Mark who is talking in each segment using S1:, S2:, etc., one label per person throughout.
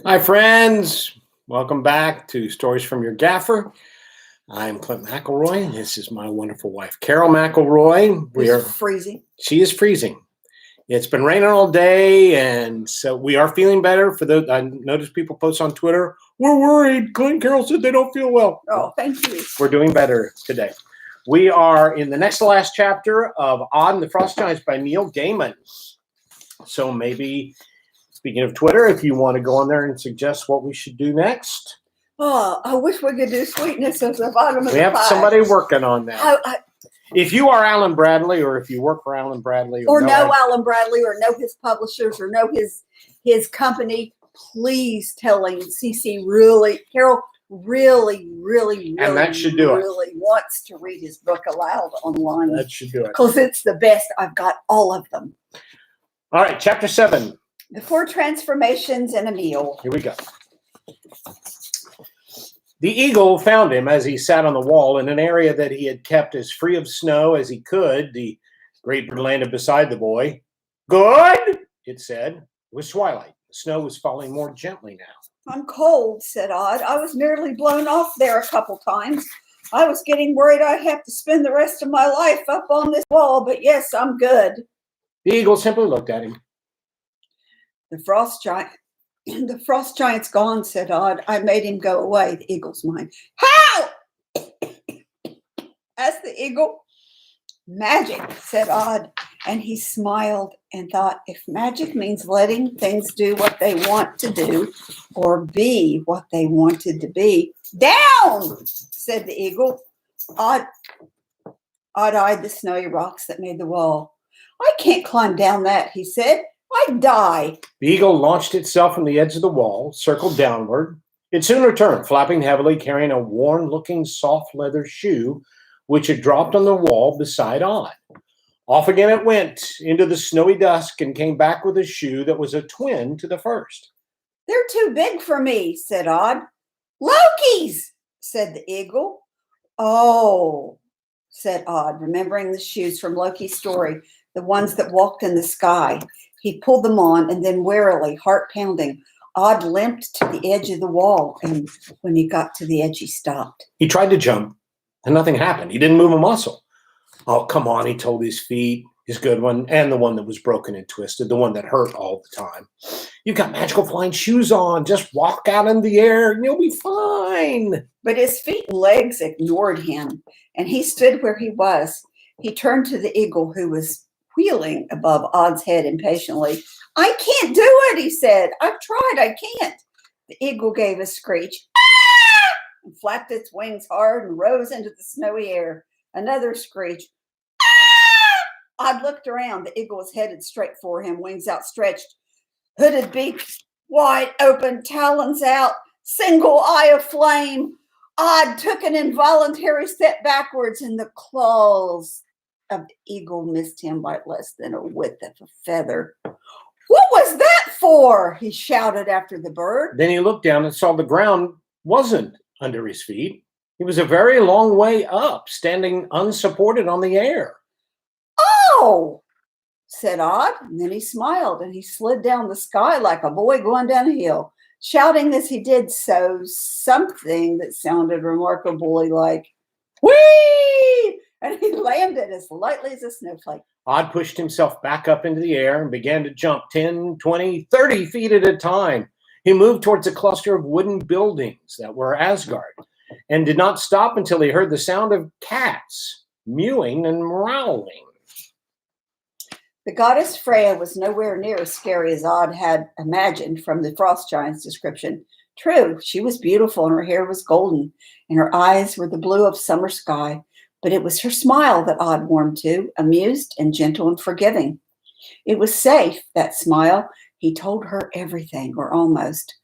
S1: Hi, friends. Welcome back to Stories from Your Gaffer. I'm Clint McElroy, and this is my wonderful wife, Carol McElroy.
S2: Freezing.
S1: She is freezing. It's been raining all day, and so we are feeling better. For those, I noticed people post on Twitter, "We're worried." Clint and Carol said they don't feel well.
S2: Oh, thank you.
S1: We're doing better today. We are in the next to last chapter of Odd and the Frost Giants by Neil Gaiman. So maybe, speaking of Twitter, if you want to go on there and suggest what we should do next.
S2: Oh, I wish we could do Sweetness at the bottom of the pie.
S1: We have somebody working on that. If you are Alan Bradley, or if you work for Alan Bradley,
S2: or know Alan Bradley, or know his publishers, or know his company, please tell him CC Carol really
S1: and that should do
S2: really wants to read his book aloud online.
S1: That should do it.
S2: Because it's the best. I've got all of them.
S1: All right, chapter 7.
S2: The 4 transformations and a meal.
S1: Here we go. The eagle found him as he sat on the wall in an area that he had kept as free of snow as he could. The great bird landed beside the boy. "Good," it said. It was twilight. The snow was falling more gently now.
S2: "I'm cold," said Odd. "I was nearly blown off there a couple times. I was getting worried I'd have to spend the rest of my life up on this wall, but yes, I'm good."
S1: The eagle simply looked at him.
S2: The frost giant's gone," said Odd. "I made him go away." The eagle's mind. "How?" asked the eagle. "Magic," said Odd, and he smiled and thought, if magic means letting things do what they want to do or be what they wanted to be. "Down," said the eagle. Odd eyed the snowy rocks that made the wall. "I can't climb down that," he said. "I'd die."
S1: The eagle launched itself from the edge of the wall, circled downward. It soon returned, flapping heavily, carrying a worn-looking soft leather shoe, which had dropped on the wall beside Odd. Off again it went into the snowy dusk and came back with a shoe that was a twin to the first.
S2: "They're too big for me," said Odd. "Loki's," said the eagle. "Oh," said Odd, remembering the shoes from Loki's story, the ones that walked in the sky. He pulled them on, and then warily, heart pounding, Odd limped to the edge of the wall, and when he got to the edge, he stopped.
S1: He tried to jump, and nothing happened. He didn't move a muscle. "Oh, come on," he told his feet, his good one, and the one that was broken and twisted, the one that hurt all the time. "You've got magical flying shoes on. Just walk out in the air, and you'll be fine."
S2: But his feet and legs ignored him, and he stood where he was. He turned to the eagle, who was wheeling above Odd's head impatiently. "I can't do it," he said. "I've tried. I can't." The eagle gave a screech, "Ah!" and flapped its wings hard and rose into the snowy air. Another screech, "Ah!" Odd looked around. The eagle was headed straight for him, wings outstretched, hooded beak wide open, talons out, single eye of flame. Odd took an involuntary step backwards, and the claws of the eagle missed him by less than a width of a feather. "What was that for?" he shouted after the bird.
S1: Then he looked down and saw the ground wasn't under his feet. He was a very long way up, standing unsupported on the air.
S2: "Oh," said Odd, and then he smiled, and he slid down the sky like a boy going down a hill, shouting as he did so something that sounded remarkably like, "Whee!" and he landed as lightly as a snowflake.
S1: Odd pushed himself back up into the air and began to jump 10, 20, 30 feet at a time. He moved towards a cluster of wooden buildings that were Asgard and did not stop until he heard the sound of cats mewing and growling.
S2: The goddess Freya was nowhere near as scary as Odd had imagined from the frost giant's description. True, she was beautiful, and her hair was golden, and her eyes were the blue of summer sky. But it was her smile that Odd warmed to, amused and gentle and forgiving. It was safe, that smile. He told her everything, or almost.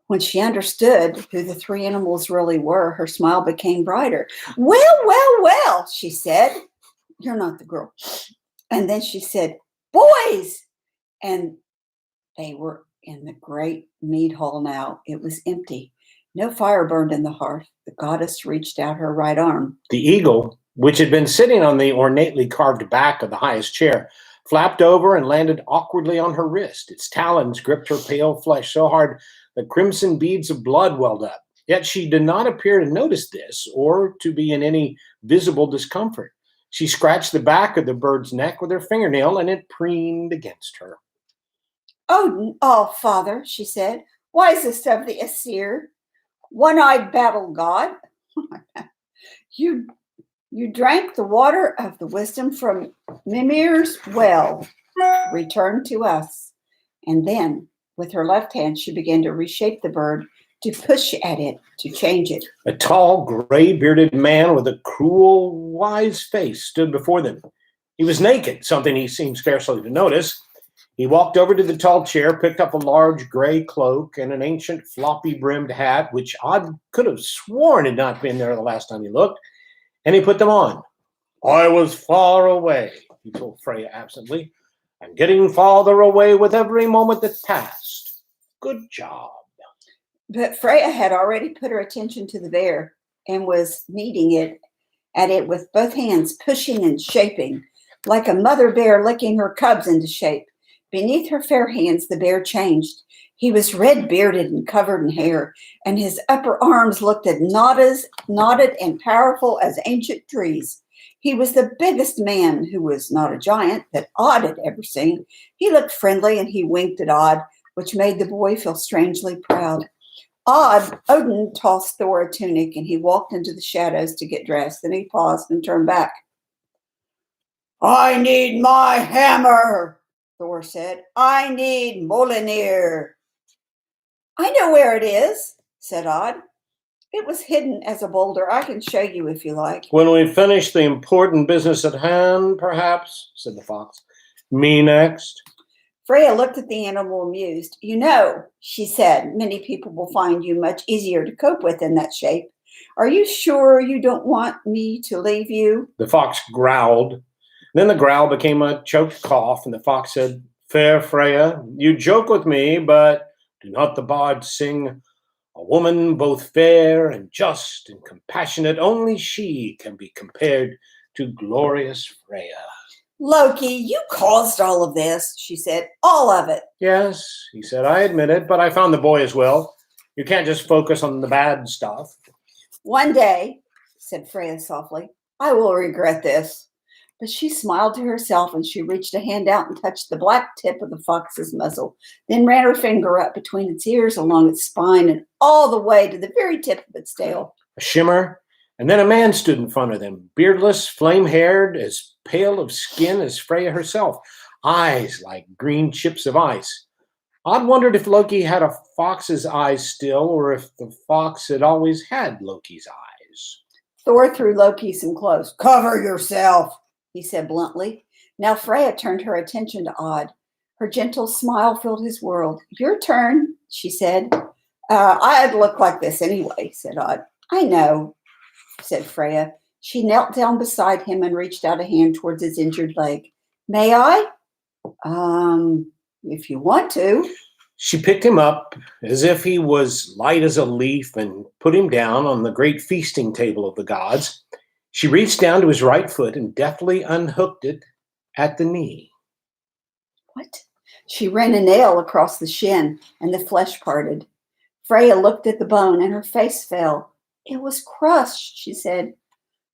S2: When she understood who the 3 animals really were, her smile became brighter. Well, she said. "You're not the girl." And then she said, "Boys!" And they were in the great mead hall now. It was empty. No fire burned in the hearth. The goddess reached out her right arm.
S1: The eagle, which had been sitting on the ornately carved back of the highest chair, flapped over and landed awkwardly on her wrist. Its talons gripped her pale flesh so hard that crimson beads of blood welled up. Yet she did not appear to notice this or to be in any visible discomfort. She scratched the back of the bird's neck with her fingernail, and it preened against her.
S2: Oh, Father, she said, wisest of the Aesir, one-eyed battle god, you drank the water of the wisdom from Mimir's well. Return to us. And then, with her left hand, she began to reshape the bird, to push at it, to change it.
S1: A tall, gray-bearded man with a cruel, wise face stood before them. He was naked, something he seemed scarcely to notice. He walked over to the tall chair, picked up a large gray cloak and an ancient floppy-brimmed hat, which Odd could have sworn had not been there the last time he looked, and he put them on. I was far away, he told Freya absently. I'm getting farther away with every moment that passed. Good job.
S2: But Freya had already put her attention to the bear and was kneading at it with both hands, pushing and shaping, like a mother bear licking her cubs into shape. Beneath her fair hands, the bear changed. He was red-bearded and covered in hair, and his upper arms looked as knotted and powerful as ancient trees. He was the biggest man, who was not a giant, that Odd had ever seen. He looked friendly, and he winked at Odd, which made the boy feel strangely proud. Odin tossed Thor a tunic, and he walked into the shadows to get dressed. Then he paused and turned back. I need my hammer, Thor said. I need Mjolnir. I know where it is, said Odd. It was hidden as a boulder. I can show you if you like.
S1: When we finish the important business at hand, perhaps, said the fox. Me next.
S2: Freya looked at the animal amused. You know, she said, many people will find you much easier to cope with in that shape. Are you sure you don't want me to leave you? The
S1: fox growled. Then the growl became a choked cough, and the fox said, Fair Freya, you joke with me, but do not the bards sing, a woman both fair and just and compassionate, only she can be compared to glorious Freya.
S2: Loki, you caused all of this, she said. All of it.
S1: Yes, he said, I admit it, but I found the boy as well. You can't just focus on the bad stuff.
S2: One day, said Freya softly, I will regret this. But she smiled to herself, and she reached a hand out and touched the black tip of the fox's muzzle, then ran her finger up between its ears, along its spine, and all the way to the very tip of its tail.
S1: A shimmer, and then a man stood in front of them, beardless, flame-haired, as pale of skin as Freya herself, eyes like green chips of ice. Odd wondered if Loki had a fox's eyes still, or if the fox had always had Loki's eyes.
S2: Thor threw Loki some clothes. Cover yourself, he said bluntly. Now Freya turned her attention to Odd. Her gentle smile filled his world. Your turn, she said. I'd look like this anyway, said Odd. I know, said Freya. She knelt down beside him and reached out a hand towards his injured leg. May I? If you want to.
S1: She picked him up as if he was light as a leaf and put him down on the great feasting table of the gods. She reached down to his right foot and deftly unhooked it at the knee.
S2: What? She ran a nail across the shin, and the flesh parted. Freya looked at the bone, and her face fell. It was crushed, she said.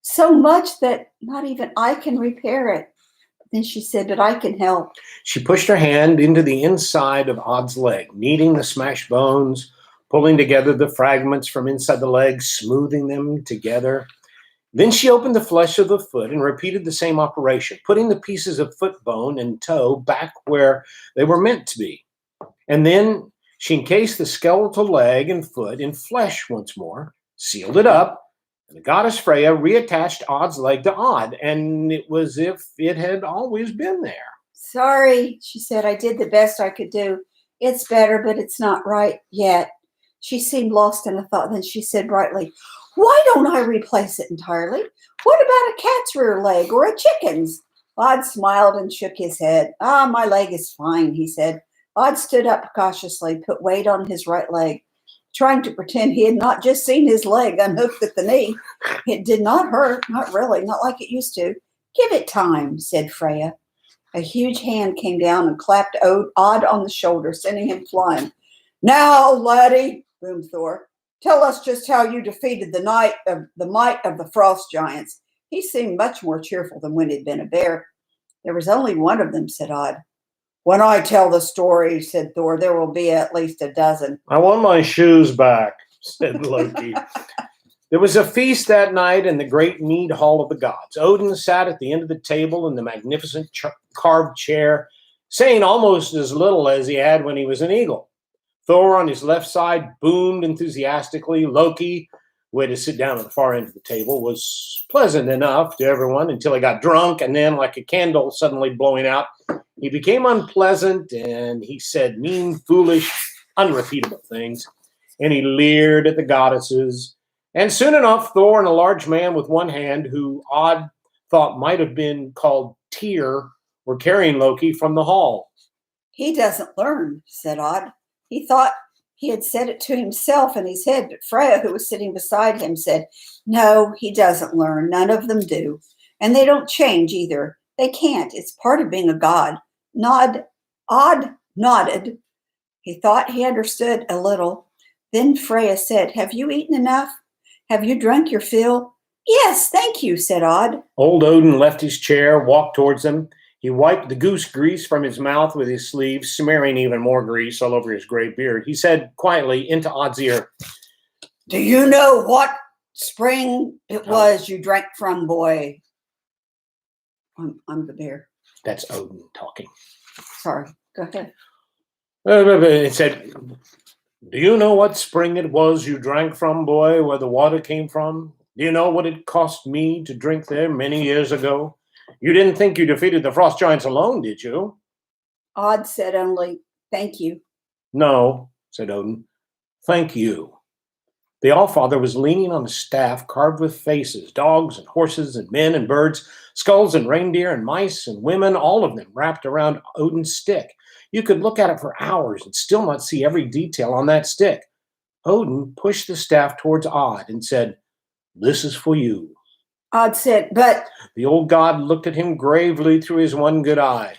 S2: So much that not even I can repair it. Then she said, but I can help.
S1: She pushed her hand into the inside of Odd's leg, kneading the smashed bones, pulling together the fragments from inside the leg, smoothing them together. Then she opened the flesh of the foot and repeated the same operation, putting the pieces of foot bone and toe back where they were meant to be. And then she encased the skeletal leg and foot in flesh once more, sealed it up, and the goddess Freya reattached Odd's leg to Odd, and it was as if it had always been there.
S2: Sorry, she said, I did the best I could do. It's better, but it's not right yet. She seemed lost in a thought. Then she said brightly, why don't I replace it entirely? What about a cat's rear leg or a chicken's? Odd smiled and shook his head. My leg is fine, he said. Odd stood up cautiously, put weight on his right leg, trying to pretend he had not just seen his leg unhooked at the knee. It did not hurt, not really, not like it used to. Give it time, said Freya. A huge hand came down and clapped Odd on the shoulder, sending him flying. Now, laddie, boomed Thor, tell us just how you defeated the might of the frost giants. He seemed much more cheerful than when he'd been a bear. There was only one of them, said Odd. When I tell the story, said Thor, there will be at least a dozen.
S1: I want my shoes back, said Loki. There was a feast that night in the great mead hall of the gods. Odin sat at the end of the table in the magnificent carved chair, saying almost as little as he had when he was an eagle. Thor on his left side boomed enthusiastically. Loki, who had to sit down at the far end of the table, was pleasant enough to everyone until he got drunk, and then, like a candle suddenly blowing out, he became unpleasant, and he said mean, foolish, unrepeatable things, and he leered at the goddesses. And soon enough, Thor and a large man with one hand, who Odd thought might have been called Tyr, were carrying Loki from the hall.
S2: He doesn't learn, said Odd. He thought he had said it to himself in his head, but Freya, who was sitting beside him, said, no, he doesn't learn. None of them do. And they don't change either. They can't. It's part of being a god. Odd nodded. He thought he understood a little. Then Freya said, have you eaten enough? Have you drunk your fill? Yes, thank you, said Odd. Old
S1: Odin left his chair, walked towards them. He wiped the goose grease from his mouth with his sleeve, smearing even more grease all over his gray beard. He said quietly into Odd's ear, do you know what spring it was you drank from, boy?
S2: I'm the bear.
S1: That's Odin talking.
S2: Sorry, go ahead.
S1: It said, do you know what spring it was you drank from, boy, where the water came from? Do you know what it cost me to drink there many years ago? You didn't think you defeated the frost giants alone, did you?
S2: Odd said only, thank you.
S1: No, said Odin, thank you. The Allfather was leaning on a staff carved with faces, dogs and horses and men and birds, skulls and reindeer and mice and women, all of them wrapped around Odin's stick. You could look at it for hours and still not see every detail on that stick. Odin pushed the staff towards Odd and said, this is for you.
S2: Odd said, but...
S1: The old god looked at him gravely through his one good eye.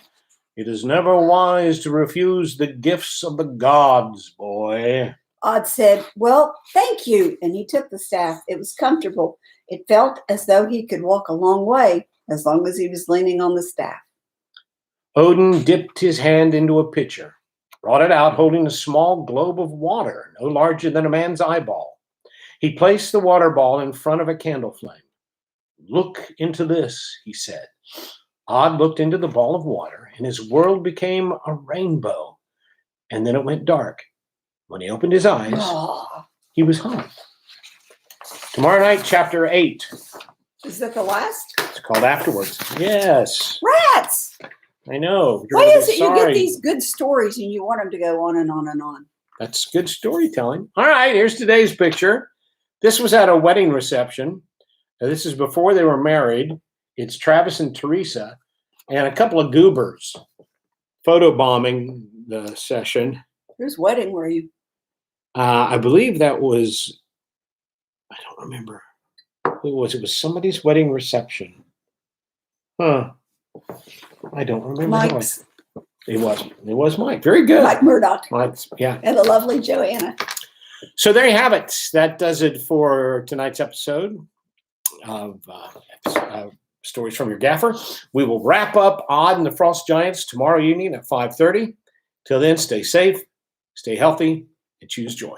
S1: It is never wise to refuse the gifts of the gods, boy.
S2: Odd said, well, thank you. And he took the staff. It was comfortable. It felt as though he could walk a long way as long as he was leaning on the staff.
S1: Odin dipped his hand into a pitcher, brought it out holding a small globe of water, no larger than a man's eyeball. He placed the water ball in front of a candle flame. Look into this, he said. Odd looked into the ball of water, and his world became a rainbow. And then it went dark. When he opened his eyes, he was home. Tomorrow night, chapter 8.
S2: Is that the last?
S1: It's called Afterwards. Yes.
S2: Rats!
S1: I know.
S2: Why is it you get these good stories and you want them to go on and on and on?
S1: That's good storytelling. All right, here's today's picture. This was at a wedding reception. Now, this is before they were married. It's Travis and Teresa and a couple of goobers photobombing the session.
S2: Whose wedding were you?
S1: I believe that was, I don't remember who it was. It was somebody's wedding reception. Huh. I don't remember.
S2: Mike's.
S1: It was Mike. Very good.
S2: Mike Murdoch.
S1: Mike's, yeah.
S2: And a lovely Joanna.
S1: So there you have it. That does it for tonight's episode of Stories from Your Gaffer. We will wrap up Odd and the Frost Giants tomorrow evening at 5:30. Till then, stay safe, stay healthy, and choose joy.